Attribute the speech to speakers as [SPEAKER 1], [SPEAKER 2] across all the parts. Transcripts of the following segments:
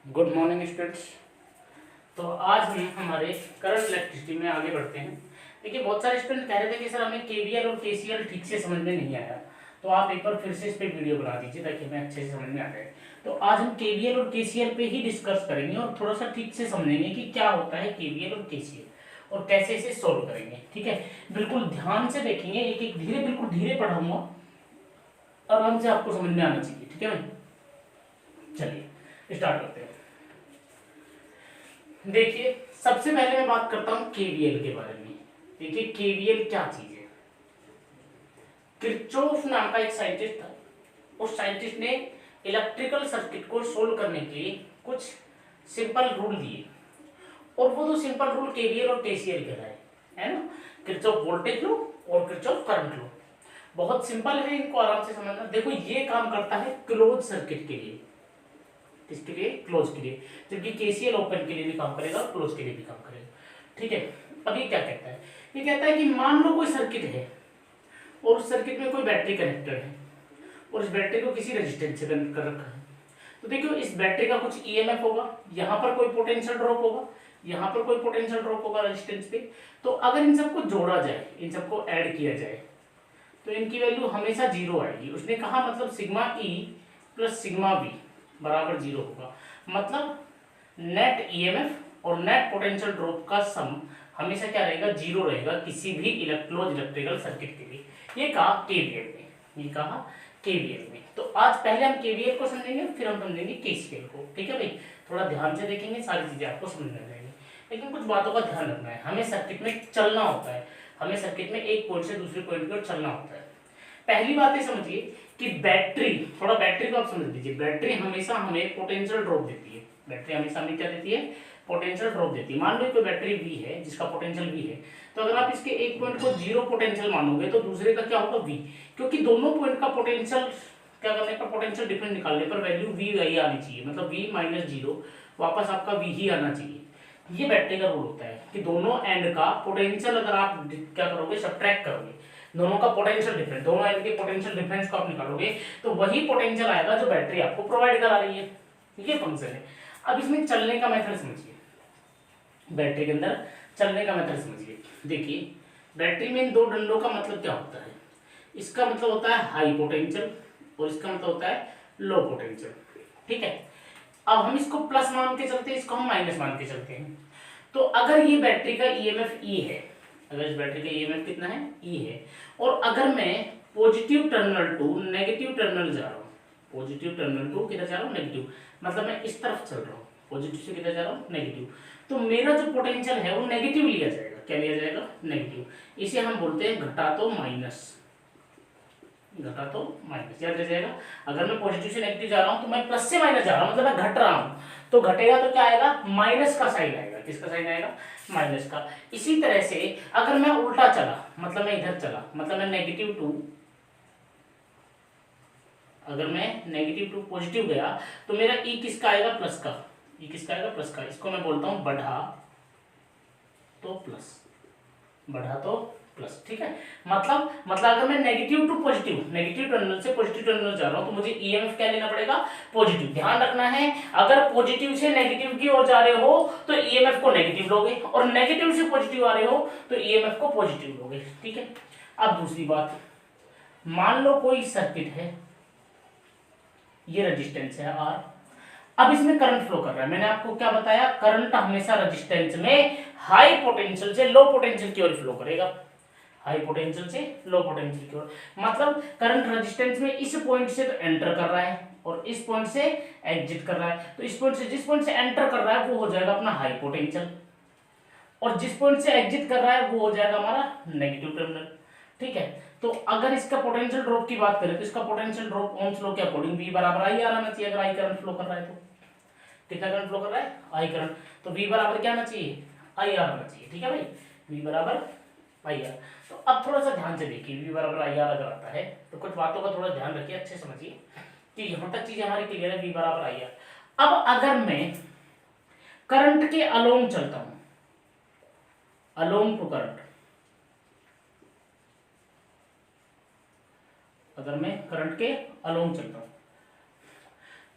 [SPEAKER 1] Good morning students. तो आज हम हमारे करंट इलेक्ट्रिसिटी में आगे बढ़ते हैं। देखिए, बहुत सारे स्टूडेंट कह रहे थे कि सर हमें केवीएल और केसीएल ठीक से समझ में नहीं आया, तो आप एक बार फिर से इस पे वीडियो बना दीजिए ताकि हमें अच्छे से समझ में आ जाए। तो आज हम केवीएल और केसीएल पे ही डिस्कस करेंगे और थोड़ा सा ठीक से समझेंगे कि क्या होता है केवीएल और केसीएल और कैसे इसे सोल्व करेंगे। ठीक है, बिल्कुल ध्यान से देखेंगे, एक एक धीरे, बिल्कुल धीरे पढ़ाऊंगा, आराम से आपको समझ में आना चाहिए। ठीक है भाई, चलिए स्टार्ट करते हैं। देखिए, सबसे पहले मैं बात करता हूं केवीएल के बारे में। देखिए, केवीएल क्या चीज है। किरचॉफ नाम का एक साइंटिस्ट था। उस साइंटिस्ट ने इलेक्ट्रिकल सर्किट को सोल्व करने के लिए कुछ सिंपल रूल दिए, और वो दो सिंपल रूल केवीएल और केसीएल कहलाए, है ना। किरचॉफ वोल्टेज लो और किरचॉफ करंट लो। बहुत सिंपल है, इनको आराम से समझना। देखो, ये काम करता है क्लोज सर्किट के लिए। किसके लिए? क्लोज के लिए। जबकि केसीएल ओपन के लिए भी काम करेगा और क्लोज के लिए भी काम करेगा। ठीक है, अब ये क्या कहता है? ये कहता है कि मान लो कोई सर्किट है और उस सर्किट में कोई बैटरी कनेक्टेड है और इस बैटरी को किसी रेजिस्टेंस से कनेक्ट कर रखा है। तो देखो, इस बैटरी का कुछ ईएमएफ होगा, यहाँ पर कोई पोटेंशियल ड्रॉप होगा, यहाँ पर कोई पोटेंशियल ड्रॉप होगा रेजिस्टेंस पे। तो अगर इन सबको जोड़ा जाए, इन सबको ऐड किया जाए, तो इनकी वैल्यू हमेशा जीरो आएगी। उसने कहा मतलब sigma E plus sigma B बराबर जीरो होगा। मतलब नेट ईएमएफ और नेट पोटेंशियल ड्रॉप का सम हमेशा क्या रहेगा? जीरो रहेगा किसी भी क्लोज इलेक्ट्रिकल सर्किट के लिए। ये कहा केवीएल में, ये कहा केवीएल में। तो आज पहले हम केवीएल को समझेंगे, फिर हम समझेंगे केसीएल को। ठीक है भाई, थोड़ा ध्यान से देखेंगे, सारी चीजें आपको समझ में आ जाएंगी। लेकिन कुछ बातों का ध्यान रखना है, हमें सर्किट में चलना होता है, हमें सर्किट में एक पॉइंट से दूसरे पॉइंट की ओर चलना होता है। पहली बात ये समझिए कि बैटरी, थोड़ा बैटरी को आप समझ लीजिए। बैटरी हमेशा हमें पोटेंशियल ड्रॉप देती है। बैटरी हमेशा हमें क्या देती है? पोटेंशियल ड्रॉप देती है। मान लो कोई बैटरी वी है जिसका पोटेंशियल वी है, तो अगर आप इसके एक पॉइंट को जीरो पोटेंशियल मानोगे तो दूसरे का क्या होगा? वी। क्योंकि दोनों पॉइंट का पोटेंशियल क्या करने पर, पोटेंशियल डिफरेंस निकालने पर वैल्यू वी आई आनी चाहिए। मतलब वी माइनस जीरो, वापस आपका वी ही आना चाहिए। ये बैटरी का रूल होता है कि दोनों एंड का पोटेंशियल अगर आप क्या करोगे? सब्ट्रैक्ट करोगे, दोनों का पोटेंशियल डिफरेंस, दोनों एंड के पोटेंशियल डिफरेंस को आप निकालोगे, तो वही पोटेंशियल आएगा जो बैटरी आपको प्रोवाइड करा रही है। ये फंक्शन है। अब इसमें चलने का मेथड समझिए, बैटरी के अंदर चलने का मेथड समझिए। देखिए, बैटरी में इन दो डंडों का मतलब क्या होता है? इसका मतलब होता है हाई पोटेंशियल और इसका मतलब होता है लो पोटेंशियल। ठीक है, अब हम इसको प्लस मान के चलते हैं, इसको हम माइनस मान के चलते हैं। तो अगर ये बैटरी का ईएमएफ ई है, अगर इस बैटरी का ईएमएफ कितना है? ई है, और अगर मैं positive terminal to negative terminal जा रहा हूँ, पॉजिटिव टर्मिनल टू किधर जा रहा हूँ? नेगेटिव, मतलब मैं इस तरफ चल रहा हूँ, पॉजिटिव से किधर जा रहा हूँ? नेगेटिव। तो मेरा जो पोटेंशियल है वो नेगेटिव लिया जाएगा। क्या लिया जाएगा? नेगेटिव। इसे हम बोलते हैं घटा तो माइनस, घटा तो माइनस, याद रह जाएगा। अगर मैं पॉजिटिव से नेगेटिव जा रहा हूं तो मैं प्लस से माइनस जा रहा हूं, मतलब मैं घट रहा हूं, तो घटेगा तो क्या आएगा? माइनस का साइन आएगा। किसका साइन आएगा? माइनस का। इसी तरह से अगर मैं उल्टा चला, मतलब मैं इधर चला, मतलब मैं नेगेटिव टू, अगर मैं नेगेटिव टू पॉजिटिव गया, तो मेरा ई किसका आएगा? प्लस का। ई किसका आएगा? प्लस का। इसको मैं बोलता हूं बढ़ा तो प्लस, बढ़ा तो प्लस। ठीक है, मतलब अगर मैं negative to positive, negative terminal से पॉजिटिव टर्मिनल जा रहा हूं, तो मुझे ईएमएफ क्या लेना पड़ेगा? पॉजिटिव। ध्यान रखना है, अगर पॉजिटिव से नेगेटिव की ओर जा रहे हो तो ईएमएफ को नेगेटिव लोगे, और नेगेटिव से पॉजिटिव आ रहे हो तो ईएमएफ को पॉजिटिव लोगे। ठीक है, अब दूसरी बात, मान लो कोई सर्किट है, ये रेजिस्टेंस है आर, अब इसमें करंट फ्लो कर रहा है। मैंने आपको क्या बताया? करंट हमेशा रेजिस्टेंस में हाई पोटेंशियल से लो पोटेंशियल की ओर फ्लो करेगा, हाई पोटेंशियल से लो पोटेंशियल की ओर। मतलब करंट रेजिस्टेंस में इस पॉइंट से तो एंटर कर रहा है और इस पॉइंट से एग्जिट कर रहा है। तो इस पॉइंट से, जिस पॉइंट से एंटर कर रहा है वो हो जाएगा अपना हाई पोटेंशियल, और जिस पॉइंट से एग्जिट कर रहा है वो हो जाएगा हमारा नेगेटिव टर्मिनल। ठीक है, तो अगर इसका पोटेंशियल ड्रॉप की बात करें तो इसका पोटेंशियल ड्रॉप ओम्स लॉ के अकॉर्डिंग V बराबर आई आर आना चाहिए। अगर आई करंट फ्लो कर रहा है तो कितना करंट फ्लो कर रहा है? I current. तो V बराबर क्या आना चाहिए? आई आर आना चाहिए। ठीक है भाई, V बराबर आई आर। तो अब थोड़ा सा ध्यान से देखिए, V बराबर आई आर अगर आता है तो कुछ बातों का थोड़ा ध्यान रखिए, अच्छे समझिए कि यहाँ तक चीजें हमारी क्लियर है। V बराबर आई आर। अब अगर मैं करंट के अलोंग चलता हूं, अलोंग टू करंट, अगर मैं करंट के अलोंग चलता हूं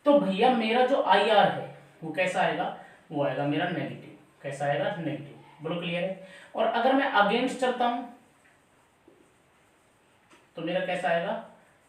[SPEAKER 1] तो भैया मेरा जो आई आर है वो कैसा आएगा, वो आएगा मेरा नेगेटिव। कैसा आएगा, नेगेटिव। बोलो क्लियर है। और अगर मैं अगेंस्ट चलता हूं तो मेरा कैसा आएगा,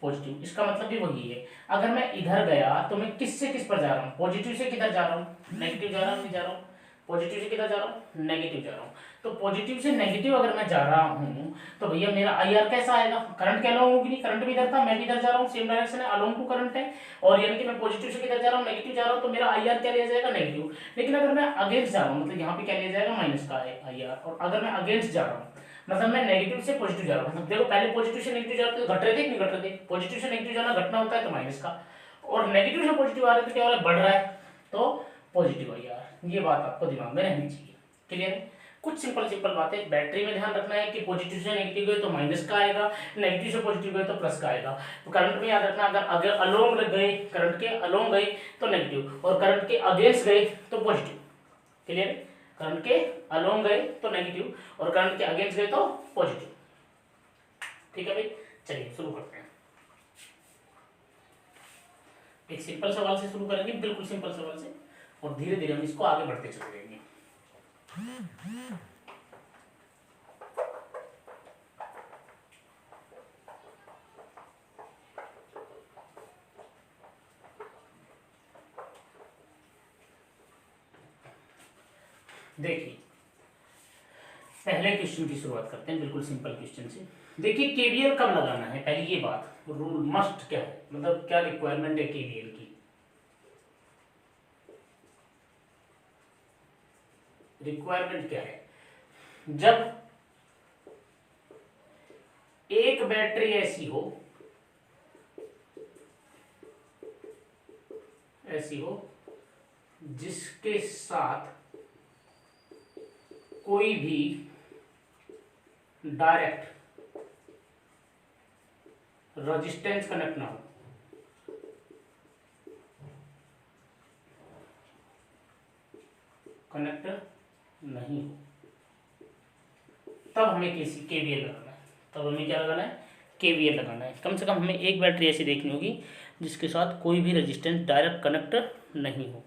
[SPEAKER 1] पॉजिटिव। इसका मतलब भी वही है, अगर मैं इधर गया तो मैं किस से किस पर जा रहा हूँ, पॉजिटिव से किधर जा रहा हूँ, नेगेटिव जा रहा हूँ, नहीं जा रहा हूँ, पॉजिटिव से किधर जा रहा हूँ, नेगेटिव जा रहा हूँ। तो पॉजिटिव से नेगेटिव अगर मैं जा रहा हूँ तो भैया मेरा आई आर कैसा आएगा, करंट के अलोंग होगी, नहीं करंट भी इधर था, मैं भी इधर जा रहा हूँ, सेम डायरेक्शन है, अलोंग टू करंट है, और यानी कि मैं पॉजिटिव से किधर जा रहा हूँ, नेगेटिव जा रहा हूँ, तो मेरा आई आर क्या लिया जाएगा, नेगेटिव। लेकिन अगर मैं अगेंस्ट जा रहा हूँ मतलब यहाँ पे क्या लिया जाएगा, माइनस का आई आर। और अगर मैं अगेंस्ट जा रहा हूँ मतलब मैं नेगेटिव से पॉजिटिव जा रहा हूँ, मतलब देखो पहले पॉजिटिव से नेगेटिव जा रहे थे तो घट रहे थे, नहीं घट रहे थे, पॉजिटिव से नेगेटिव जाना घटना होता है तो माइनस का, और नेगेटिव से पॉजिटिव आ रहे थे क्या हो रहा है, बढ़ रहा है, तो पॉजिटिव आई आर। ये बात आपको दिमाग में रहनी चाहिए। क्लियर है। कुछ सिंपल सिंपल बातें बैटरी में ध्यान रखना है कि पॉजिटिव से नेगेटिव गए तो माइनस का आएगा, नेगेटिव से पॉजिटिव गए तो प्लस का आएगा। तो करंट में याद रखना, अगर अलोंग गए, करंट के अलोंग गए तो नेगेटिव, और करंट के अगेंस्ट गए तो पॉजिटिव। क्लियर है। करंट के अलोंग गए तो नेगेटिव, और करंट के अगेंस्ट गए तो पॉजिटिव। ठीक है भाई, चलिए शुरू करते हैं। एक सिंपल सवाल से शुरू करेंगे, बिल्कुल सिंपल सवाल से, और धीरे धीरे हम इसको आगे बढ़ते चले जाएंगे। देखिए पहले क्वेश्चन की शुरुआत करते हैं, बिल्कुल सिंपल क्वेश्चन से। देखिए केवीएल कब लगाना है, पहले ये बात, रूल मस्ट क्या है, मतलब क्या रिक्वायरमेंट है केवीएल की। रिक्वायरमेंट क्या है, जब एक बैटरी ऐसी हो जिसके साथ कोई भी डायरेक्ट रेजिस्टेंस कनेक्ट ना हो, कनेक्ट नहीं हो, तब हमें केवीएल लगाना है। तब हमें क्या लगाना है, केवीएल लगाना है। कम से कम हमें एक बैटरी ऐसी देखनी होगी जिसके साथ कोई भी रेजिस्टेंस डायरेक्ट कनेक्ट नहीं हो।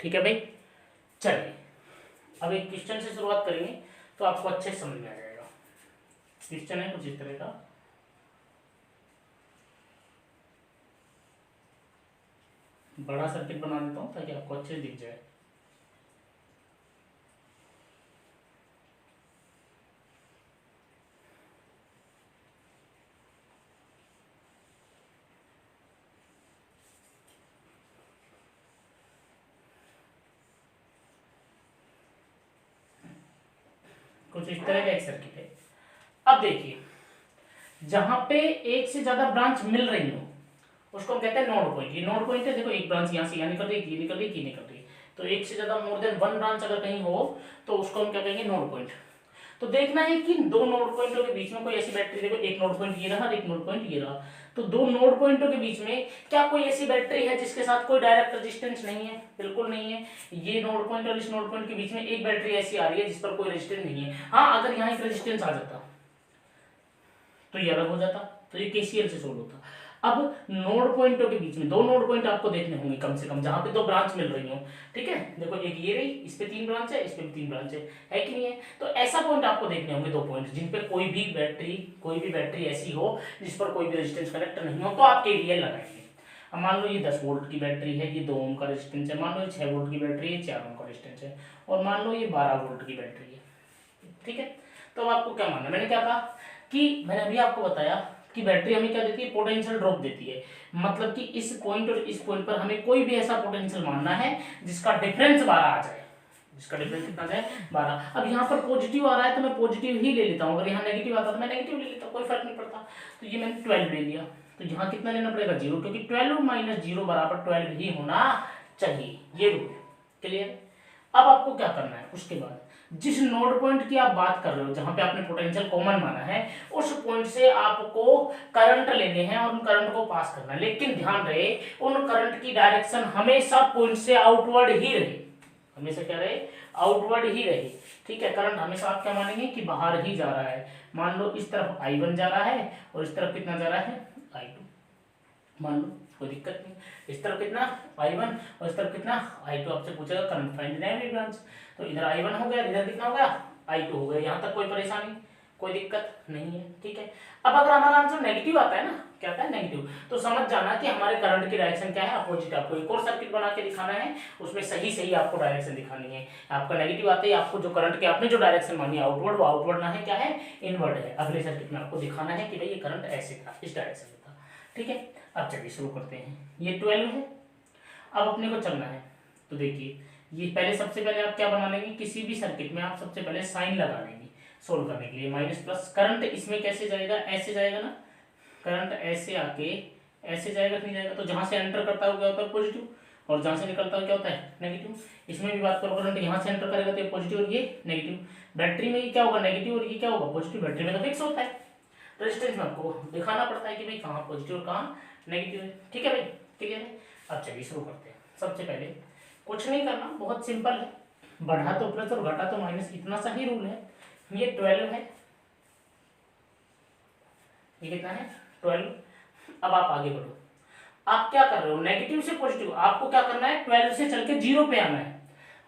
[SPEAKER 1] ठीक है भाई, चलिए अब एक क्वेश्चन से शुरुआत करेंगे तो आपको अच्छे से समझ में आ जाएगा। क्वेश्चन है कुछ इस तरह का, बड़ा सर्किट बना देता हूं ताकि आपको अच्छे से दिख जाए। कुछ इस तरह का एक सर्किट है। अब देखिए जहां पे एक से ज्यादा ब्रांच मिल रही हो उसको हम कहते हैं नोड पॉइंट। ये नोड पॉइंट है, देखो एक ब्रांच यहाँ से यहाँ निकल रही है, ये निकल रही है, ये निकल रही है, तो एक से ज्यादा मोर देन वन ब्रांच अगर कहीं हो तो उसको हम क्या कहेंगे, नोड पॉइंट। तो देखना है कि दो नोड पॉइंटों के बीच में कोई ऐसी बैटरी, देखो एक नोड पॉइंट ये रहा, एक नोड पॉइंट ये रहा, तो दो नोड पॉइंटों के बीच में क्या कोई ऐसी बैटरी है जिसके साथ कोई डायरेक्ट रेजिस्टेंस नहीं है, बिल्कुल नहीं है। ये नोड पॉइंट और इस नोड पॉइंट के बीच में एक बैटरी ऐसी आ रही है जिस पर कोई रेजिस्टेंस नहीं है। हाँ अगर यहाँ एक रेजिस्टेंस आ जाता तो ये अलग हो जाता, तो ये केसीएल से सोल्व होता। अब नोड पॉइंटों के बीच में दो नोड पॉइंट आपको देखने होंगे कम से कम, जहां पे दो ब्रांच मिल रही हो। ठीक है, देखो एक ये रही, इस पे 3 ब्रांच है, इस पे भी 3 ब्रांच है कि नहीं है। तो ऐसा पॉइंट आपको देखने होंगे, दो पॉइंट जिन पे कोई भी बैटरी ऐसी हो जिस पर कोई भी रेजिस्टेंस कनेक्ट नहीं हो, तो आप केवीएल लगाएंगे। अब मान लो ये 10 वोल्ट की बैटरी है, ये 2 ओम का रेजिस्टेंस है, मान लो ये 6 वोल्ट की बैटरी है, 4 ओम का रेजिस्टेंस है, और मान लो ये 12 वोल्ट की बैटरी है। ठीक है, तो आपको क्या मानना, मैंने क्या कहा कि मैंने अभी आपको बताया कि बैटरी हमें क्या देती है, पोटेंशियल ड्रॉप देती है। मतलब कि इस पॉइंट और इस पॉइंट पर हमें कोई भी ऐसा पोटेंशियल मानना है जिसका डिफरेंस 12 आ जाए, जिसका डिफरेंस कितना जाए, 12। अब यहाँ पर पॉजिटिव आ रहा है तो मैं पॉजिटिव ही ले लेता हूँ, अगर यहाँ नेगेटिव आता तो मैं नेगेटिव ले लेता हूँ, कोई फर्क नहीं पड़ता। तो ये मैंने 12 ले लिया, तो यहाँ कितना लेना पड़ेगा, 0, क्योंकि 12 - 0 बराबर 12 ही होना चाहिए, ये रूल। क्लियर। अब आपको क्या करना है, उसके बाद जिस नोड पॉइंट की आप बात कर रहे हो, जहां पे आपने पोटेंशियल कॉमन माना है, उस पॉइंट से आपको करंट लेने हैं और उन करंट को पास करना है। लेकिन ध्यान रहे उन करंट की डायरेक्शन हमेशा पॉइंट से आउटवर्ड ही रहे, हमेशा क्या रहे, आउटवर्ड ही रहे। ठीक है, करंट हमेशा आप क्या मानेंगे कि बाहर ही जा रहा है। मान लो इस तरफ I1 जा रहा है और इस तरफ कितना जा रहा है I2, मान लो कोई दिक्कत नहीं। इस तरफ कितना I1 और इस तरफ कितना I2, आपसे पूछेगा current find in every branch, तो इधर I1 हो गया, इधर कितना हो गया I2 हो गया। यहाँ तक कोई परेशानी, कोई दिक्कत नहीं है। ठीक है, अब अगर हमारा आंसर नेगेटिव आता है ना, क्या आता है नेगेटिव, तो समझ जाना कि हमारे करंट की डायरेक्शन क्या है, अपोजिट। आपको एक और सर्किट बना के दिखाना है, उसमें सही सही आपको डायरेक्शन दिखानी है। आपका नेगेटिव आते ही आपको जो करंट की आपने जो डायरेक्शन मानी आउटवर्ड, वो आउटवर्ड ना है, क्या है इनवर्ड है। अगले सर्किट में आपको दिखाना है कि भाई ये करंट ऐसे था, इस डायरेक्शन में था। ठीक है, अब चलिए शुरू करते हैं। ये 12 है, अब अपने को चलना है। तो देखिए ये पहले, सबसे पहले आप क्या बना लेंगे, किसी भी सर्किट में आप सबसे पहले साइन लगा लेंगे सोल्व करने के लिए। माइनस प्लस, करंट इसमें कैसे जाएगा, ऐसे जाएगा ना, करंट ऐसे आके ऐसे जाएगा कि नहीं जाएगा, तो जहां से एंटर करता है क्या होता है पॉजिटिव, और जहां से निकलता है क्या होता है नेगेटिव। इसमें भी बात करो, करंट यहाँ से एंटर करेगा तो ये पॉजिटिव और ये नेगेटिव। बैटरी में ये क्या होगा नेगेटिव और ये क्या होगा पॉजिटिव, बैटरी में तो फिक्स होता है। रेजिस्टेंस में आपको दिखाना पड़ता है कि भाई कहाँ पॉजिटिव और कहाँ नेगेटिव है। ठीक है भाई, क्लियर है। अब चलिए शुरू करते हैं। सबसे पहले कुछ नहीं करना, बहुत सिंपल है, बढ़ा तो प्लस और घटा तो माइनस, इतना सा ही रूल है। ये 12 है, ये कितना है 12। अब आप आगे बढ़ो, आप क्या कर रहे हो नेगेटिव से पॉजिटिव, आपको क्या करना है 12 से चल के 0 पे आना है।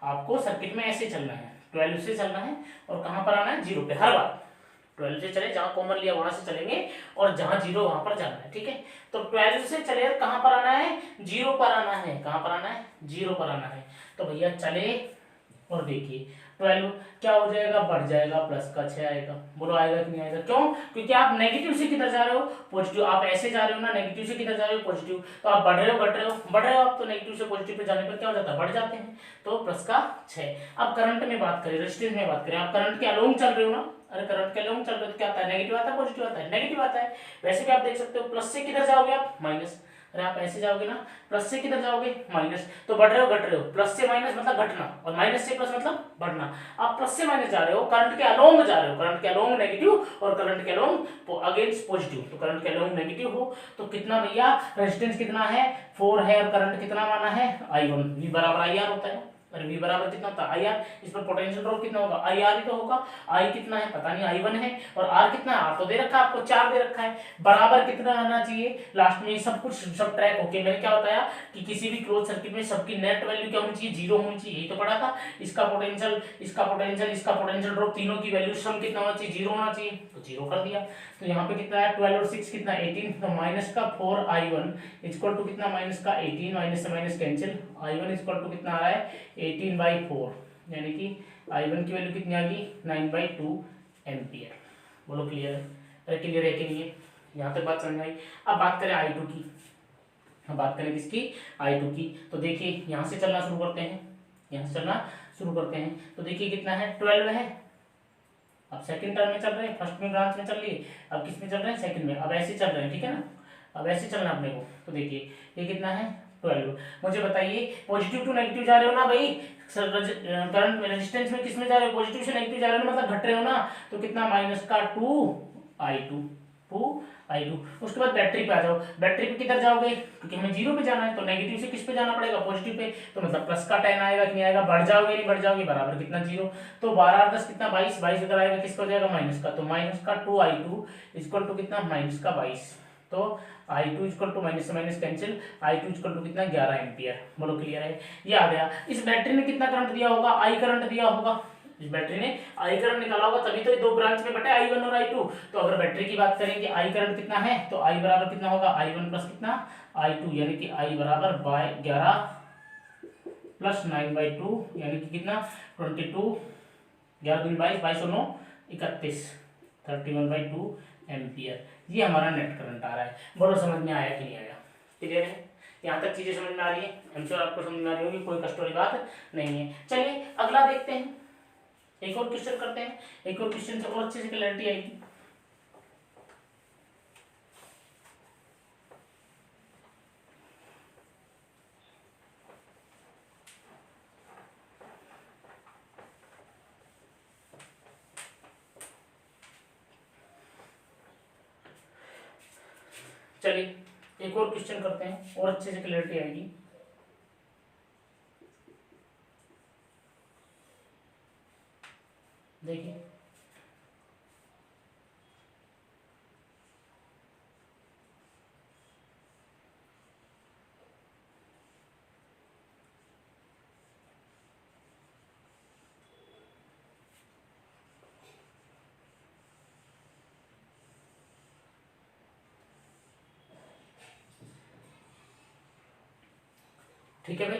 [SPEAKER 1] आपको सर्किट में ऐसे चलना है, 12 से चलना है और कहां पर आना है 0 पे। हर बार 12 से चले, जहां कॉमन लिया वहां से चलेंगे और जहां 0 वहां पर जाना है। ठीक है, तो 12 से चले कहां पर आना है 0 पर आना है। कहां पर आना है 0 पर आना है। तो भैया चले और देखिए 12 क्या हो जाएगा, बढ़ जाएगा, प्लस का 6 आएगा। बोलो आएगा कि नहीं आएगा, क्यों, क्योंकि आप नेगेटिव से किधर जा रहे हो पॉजिटिव। आप ऐसे जा रहे हो ना, नेगेटिव से किधर जा रहे हो पॉजिटिव, तो आप बढ़ रहे हो घट रहे हो, बढ़ रहे हो आप, तो नेगेटिव से पॉजिटिव पे जाने पर क्या हो जाता है बढ़ जाते हैं, तो प्लस का 6। अब करंट में बात करें, रेजिस्टेंस में बात करें, आप करंट के अलोंग चल रहे हो ना, अरे करंट के अलोंग चल रहे हो तो क्या आता है नेगेटिव आता है पॉजिटिव आता है, नेगेटिव आता है। वैसे भी आप देख सकते हो प्लस से किधर जाओगे आप माइनस, अरे आप ऐसे जाओगे ना, प्लस से किधर जाओगे माइनस, तो बढ़ रहे हो घट रहे हो, प्लस से माइनस मतलब घटना और माइनस से प्लस मतलब बढ़ना। आप प्लस से माइनस जा रहे हो, करंट के अलोंग जा रहे हो, करंट के अलोंग नेगेटिव और करंट के अलोंग अगेंस्ट पॉजिटिव, तो करंट के अलोंग नेगेटिव हो तो कितना भैया रेजिस्टेंस कितना है 4 है और करंट कितना माना है I1, V बराबर IR होता है। और V बराबर कितना होता है IR, इस पर पोटेंशियल ड्रॉप कितना होगा IR ही तो होगा। I कितना है पता नहीं, I1 है, और R कितना है, R तो दे रखा है आपको 4 दे रखा है। बराबर कितना आना चाहिए लास्ट में, सब कुछ सब ट्रैक होके मैंने क्या बताया कि किसी भी क्लोज सर्किट में सबकी नेट वैल्यू क्या होनी चाहिए 0 होनी चाहिए, यही तो पढ़ा था। इसका पोटेंशियल, इसका पोटेंशियल, इसका पोटेंशियल ड्रॉप, तीनों की वैल्यू सम कितना होना चाहिए 0 होना चाहिए, तो 0 कर दिया। तो यहाँ पे कितना है 12 और 6 कितना 18, तो माइनस का 4 I1 इक्वल टू कितना माइनस का 18, माइनस से minus cancel, I1 equal to कितना आ रहा है 18/4, यानी कि I1 की वैल्यू कितनी आ गई 9/2 एम्पियर। बोलो क्लियर है, अरे क्लियर है कि नहीं है, यहाँ तक बात समझ आई। अब बात करें I2 की, अब बात करें किसकी I2 की, तो देखिए यहाँ से चलना शुरू करते हैं, यहाँ से चलना शुरू करते हैं। तो देखिए कितना है 12 है, अब सेकंड टर्म में चल रहे हैं, फर्स्ट में ब्रांच में चल रही है, अब किस में चल रहे हैं सेकंड में, अब ऐसे चल रहे हैं। ठीक है ना, अब ऐसे चलना अपने को। तो देखिए ये कितना है 12। मुझे बताइए पॉजिटिव टू नेगेटिव जा रहे हो ना भाई, करंट में रेजिस्टेंस में किस में जा रहे हो पॉजिटिव से नेगेटिव जा रहे हो ना, मतलब घट रहे हो ना, तो कितना माइनस का 2I2, 2I2। उसके बाद बैटरी पे आ जाओ, बैटरी पे किधर जाओगे, क्योंकि हमें 0 पे जाना है, तो नेगेटिव से किस पे जाना पड़ेगा पॉजिटिव पे, तो मतलब प्लस का 10 आएगा कि नहीं आएगा, बढ़ जाओगे नहीं बढ़ जाओगे, बराबर कितना 0, तो 12 और 10 कितना 22, 22 इधर आएगा किसका हो जाएगा माइनस का, तो माइनस का 2I2 इक्वल टू कितना माइनस का 22, तो I2 इक्वल टू माइनस से minus cancel, I2 equal to कितना 11 एम्पियर। बोलो क्लियर है, ये आ गया। इस बैटरी ने कितना करंट दिया होगा I करंट दिया होगा, इस बैटरी ने I करंट निकाला होगा, तभी तो ये दो ब्रांच में बटे I1 और I2। तो अगर बैटरी की बात करेंगे I करंट कितना है, तो I बराबर कितना होगा I1 प्लस कितना I2, यानी कि I बराबर 11 प्लस 9/2, यानी कि कितना 22, 11 दूनी 22, 22 और 9 31, 31/2 एम्पियर। ये हमारा नेट करंट आ रहा है। बोलो समझ में आया कि नहीं आया, क्लियर है, यहाँ तक चीजें समझ में आ रही है, I'm sure आपको समझ में आ रही होगी, कोई कष्ट वाली बात नहीं है। चलिए अगला देखते हैं, एक और क्वेश्चन करते हैं, एक और क्वेश्चन से और अच्छे से क्लैरिटी आएगी। चलिए एक और क्वेश्चन करते हैं और अच्छे से क्लैरिटी आएगी। देखिए ठीक है भाई।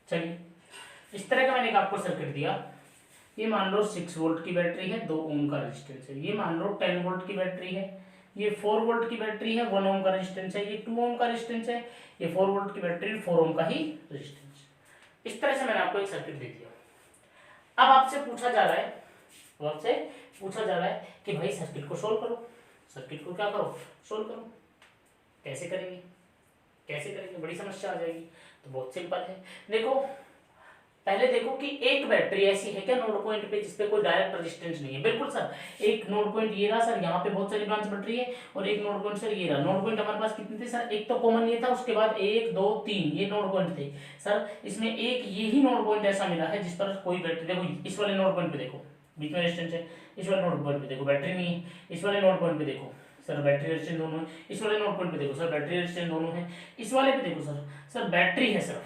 [SPEAKER 1] चलिए इस तरह का मैंने एक आपको सर्किट दिया। ये मान लो 6 वोल्ट की बैटरी है, 2 ओम का रेजिस्टेंस है। ये मान लो 10 वोल्ट की बैटरी है, ये 4 वोल्ट की बैटरी है, 1 ओम का रेजिस्टेंस है। ये 2 ओम का रेजिस्टेंस है, ये 4 वोल्ट की बैटरी, 4 ओम का ही रेजिस्टेंस। इस तरह से मैंने आपको एक सर्किट दे दिया। अब आपसे पूछा जा रहा है, कि भाई सर्किट को सोल्व करो। सर्किट को क्या करो, सोल्व करो। कैसे करेंगे, बड़ी समस्या आ जाएगी। तो बहुत सिंपल है। देखो पहले देखो कि एक बैटरी ऐसी है क्या नोड पॉइंट पे जिसपे कोई डायरेक्ट रेजिस्टेंस नहीं है। बिल्कुल सर, एक नोड पॉइंट ये रहा सर, यहाँ पे बहुत सारी ब्रांच बट रही है, और एक नोड पॉइंट सर ये रहा। नोड पॉइंट हमारे पास कितने थे सर, एक तो कॉमन ये था, उसके बाद 1 2 3 ये नोड पॉइंट थे सर। इसमें एक यही नोड पॉइंट ऐसा मिला है जिस पर कोई बैटरी, देखो इस वाले नोड पॉइंट पे देखो बीच में रेजिस्टेंस है, इस वाले नोड पॉइंट पे देखो बैटरी नहीं है, इस वाले नोड पॉइंट पे देखो सर बैटरी रेजिस्टेंस दोनों है, इस वाले नोड पॉइंट पे देखो सर बैटरी रेजिस्टेंस दोनों है, इस वाले पे देखो सर बैटरी है सर,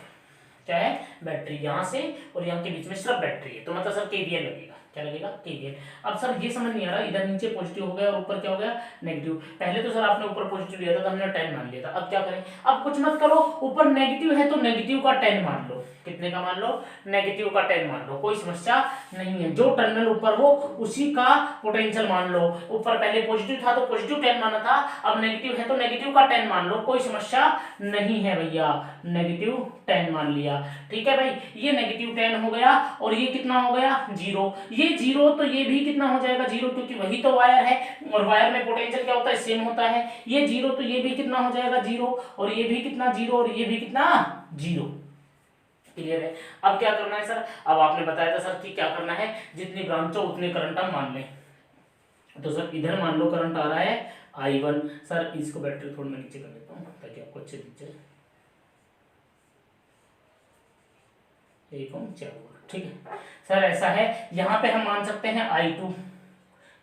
[SPEAKER 1] क्या है बैटरी, यहाँ से और यहाँ के बीच में सिर्फ बैटरी है। तो मतलब सर केवीएल लगेगा, क्या लगेगा केवीएल। अब सर ये समझ नहीं आ रहा, इधर नीचे पॉजिटिव हो गया और ऊपर क्या हो गया नेगेटिव। पहले तो सर आपने ऊपर पॉजिटिव लिया था तो हमने 10 मान लिया था। अब क्या करें, अब कुछ मत करो, ऊपर नेगेटिव है तो नेगेटिव का 10 मान लो। कितने का मान लो, नेगेटिव का 10 मान लो, कोई समस्या नहीं है। जो टर्मिनल ऊपर हो उसी का पोटेंशियल मान लो। ऊपर पहले पॉजिटिव था तो पॉजिटिव 10 माना था, अब नेगेटिव है तो नेगेटिव का 10 मान लो, कोई समस्या नहीं है भैया। नेगेटिव 10 मान लिया, ठीक है भाई। ये नेगेटिव 10 हो गया और ये कितना हो गया 0। ये 0 तो ये भी कितना हो जाएगा 0, क्योंकि वही तो वायर है और वायर में पोटेंशियल क्या होता है, सेम होता है। ये 0 तो ये भी कितना हो जाएगा 0, और ये भी कितना 0, और ये भी कितना 0। क्लियर है। अब क्या करना है सर, अब आपने बताया था सर कि क्या करना है, जितनी ब्रांच हो उतने करंट हम मान लें। तो सर इधर मान लो करंट आ रहा है I1। सर इसको बैटरी थोड़ा मैं नीचे कर देता हूँ ताकि आपको अच्छे दिख जाए। 1 ओम 4 वोल्ट, ठीक है सर। ऐसा है, यहाँ पे हम मान सकते हैं I2।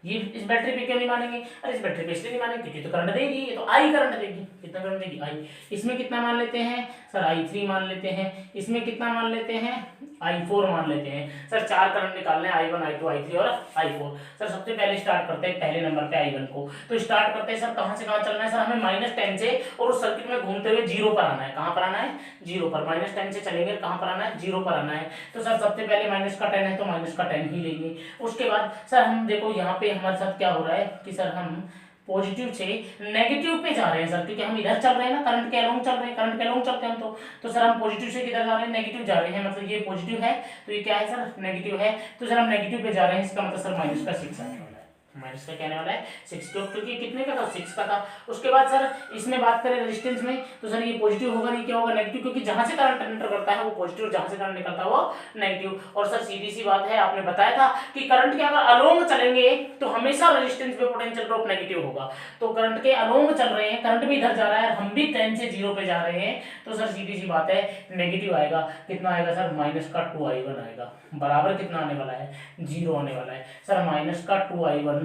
[SPEAKER 1] ये इस बैटरी पे क्यों नहीं मानेंगे, अरे इस बैटरी पे इसलिए नहीं मानेंगे क्योंकि तो करंट देगी, ये तो आई करंट देगी। कितना करंट देगी आई। इसमें कितना मान लेते हैं सर I3 मान लेते हैं, इसमें कितना मान लेते हैं I4 मान लेते हैं। सर 4 करंट निकालने हैं, I1 I2 I3 और I4। सर सबसे पहले स्टार्ट करते हैं पहले नंबर पे I1 को। तो स्टार्ट करते हैं सर, कहां से कहां चलना है सर, हमें -10 से, और उस सर्किट में घूमते हुए 0 पर आना है। कहां पर आना है 0 पर। -10 से चलेंगे, कहां पर आना है 0 पर आना है। तो सर सबसे पहले माइनस का 10 है तो माइनस का 10 ही लेंगे। उसके बाद सर हम देखो यहाँ पे हमारे साथ क्या हो रहा है कि सर हम पॉजिटिव से नेगेटिव पे जा रहे हैं सर, क्योंकि हम इधर चल रहे हैं ना, करंट के अलोंग चल रहे हैं, करंट के अलोंग चलते हैं हम तो सर हम पॉजिटिव से किधर जा रहे हैं, नेगेटिव जा रहे हैं। मतलब ये पॉजिटिव है तो ये क्या है सर नेगेटिव है, तो सर हम नेगेटिव पे जा रहे हैं। इसका मतलब सर माइनस का 6 आने वाला है, माइनस का क्या आने वाला है 6, क्योंकि कितने का था 6 का था। उसके बाद सर इसमें बात करें रेजिस्टेंस में, तो सर ये पॉजिटिव होगा नहीं, क्या होगा नेगेटिव, क्योंकि जहां से करंट एंटर करता है वो पॉजिटिव, जहां से करंट निकलता है वो नेगेटिव। और सर सीधी सी बात है, आपने बताया था कि करंट के अगर अलोंग चलेंगे तो हमेशा रेजिस्टेंस पे पोटेंशियल ड्रॉप नेगेटिव होगा। तो करंट के अलोंग चल रहे हैं, करंट भी इधर जा रहा है, हम भी 10 से 0 पे जा रहे हैं, तो सर सीधी सी बात है नेगेटिव आएगा। कितना आएगा सर माइनस का 2I1 आएगा, बराबर कितना आने वाला है 0 आने वाला है। सर माइनस का 2I1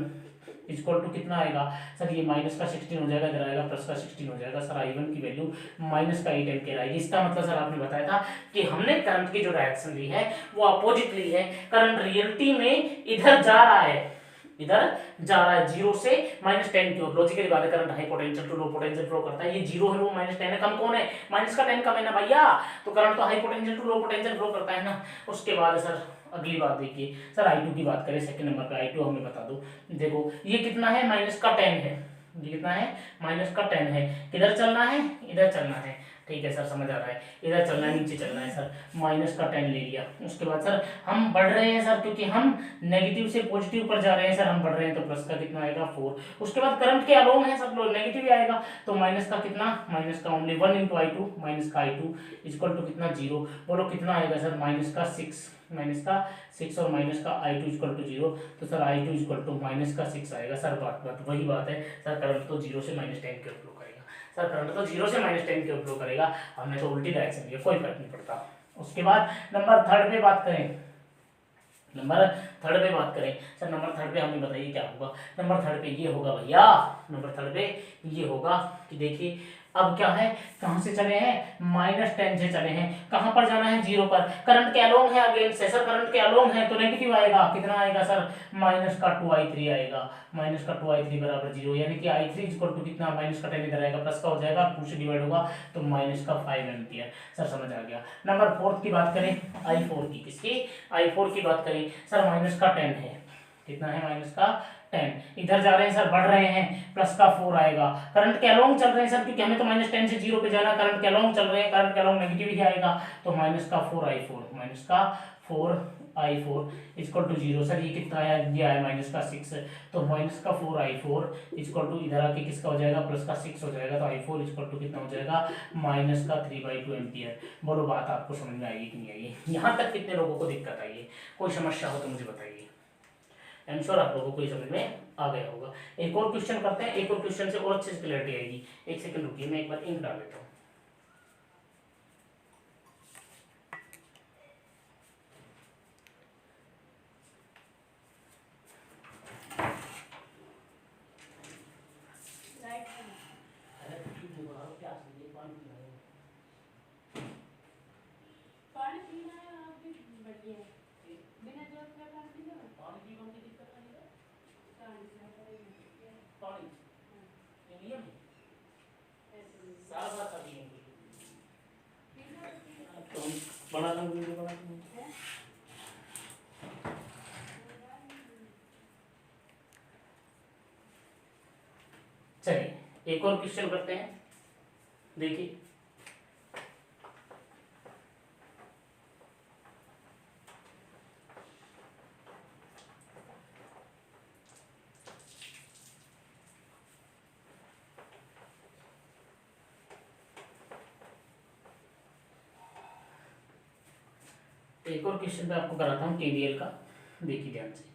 [SPEAKER 1] इक्वल टू कितना आएगा सर, ये माइनस का 16 हो जाएगा, इधर आएगा प्लस का 16 हो जाएगा। सर I1 की वैल्यू माइनस का 8 एम्पियर आएगी। इसका मतलब सर आपने बताया था कि हमने करंट की जो डायरेक्शन ली है वो अपोजिट ली है। करंट रियलिटी में इधर जा रहा है, इधर जा रहा है 0 से -10 की ओर। लॉजिकली बात है, current high potential to low potential flow करता है। ये 0 है वो -10 है, कम कौन है माइनस का 10 कम है ना भैया, तो करंट तो high potential to low potential flow करता है ना। उसके बाद सर अगली बात देखिए सर I2 की बात करें, सेकंड नंबर पे I2 हमें बता दो। देखो ये कितना है -10 है, ये कितना है -10 है। किधर चलना है इधर चलना है, ठीक है सर, समझ आ रहा है। इधर चलना है, नीचे चलना है सर, -10 ले लिया। उसके बाद सर हम बढ़ रहे हैं सर, क्योंकि हम नेगेटिव से पॉजिटिव पर जा रहे हैं सर, हम बढ़ रहे हैं तो प्लस का कितना आएगा 4। उसके बाद करंट के अलोंग है सब लोग नेगेटिव ही आएगा, तो माइनस का कितना, माइनस का ओनली 1 × I2, माइनस का I2 इक्वल टू कितना 0। बोलो कितना आएगा सर, -6, -6 और माइनस का I2 इक्वल टू 0, तो सर I2 इक्वल टू -6 आएगा सर। बात वही बात है सर, करंट तो 0 से -10 के फ्लो करेगा सर, करंट तो 0 से -10 के फ्लो करेगा, हमने तो उल्टी डायरेक्शन लिया, कोई फर्क नहीं पड़ता। उसके बाद नंबर थर्ड पे बात करें, सर नंबर थर्ड पे हमें बताइए क्या होगा। नंबर थर्ड पे ये होगा भैया, नंबर थर्ड पे ये होगा कि देखिए अब क्या है, कहां से चले हैं, -10 से चले हैं, कहां पर जाना है 0 पर, करंट के अलोंग है अगेंस्ट है सर, करंट के अलोंग है तो नेगेटिव आएगा, कितना आएगा सर, -2I3 आएगा, -2I3 बराबर 0, यानी कि I3 इक्वल टू कितना, -10 इधर आएगा, प्लस का हो जाएगा, 2 से डिवाइड होगा तो -5 एम्पियर। सर समझ आ गया। नंबर फोर्थ की बात करें, I4 की, किसकी, I4 की बात करें सर, -10 है, कितना है, -10, इधर जा रहे हैं सर, बढ़ रहे हैं, प्लस का 4 आएगा, करंट के अलोंग चल रहे हैं सर, क्योंकि हमें तो -10 से 0 पे जाना, करंट के अलोंग चल रहे हैं, करंट के अलोंग नेगेटिव ही आएगा, तो -4I4 इक्वल टू 0। सर ये कितना आया, ये आया -6, तो -4I4 इक्वल टू इधर आके किसका हो जाएगा, +6 हो जाएगा, तो I4 इक्वल टू कितना हो जाएगा, -3/2 एम्पियर। बोलो बात आपको समझ में आएगी कि नहीं आएगी, यहाँ तक कितने लोगों को दिक्कत आई है, कोई समस्या हो तो मुझे बताइए। आई एम श्योर आप लोगों को ये समझ में आ गया होगा। एक और क्वेश्चन करते हैं, एक और क्वेश्चन से और अच्छे से क्लैरिटी आएगी। एक सेकंड रुकिए, मैं एक बार इंक डाल लेता हूँ। बना दूं वीडियो बना दूं। चलिए एक और क्वेश्चन करते हैं, देखिए एक और क्वेश्चन पे आपको कराता हूँ KVL का, देखिए ध्यान से।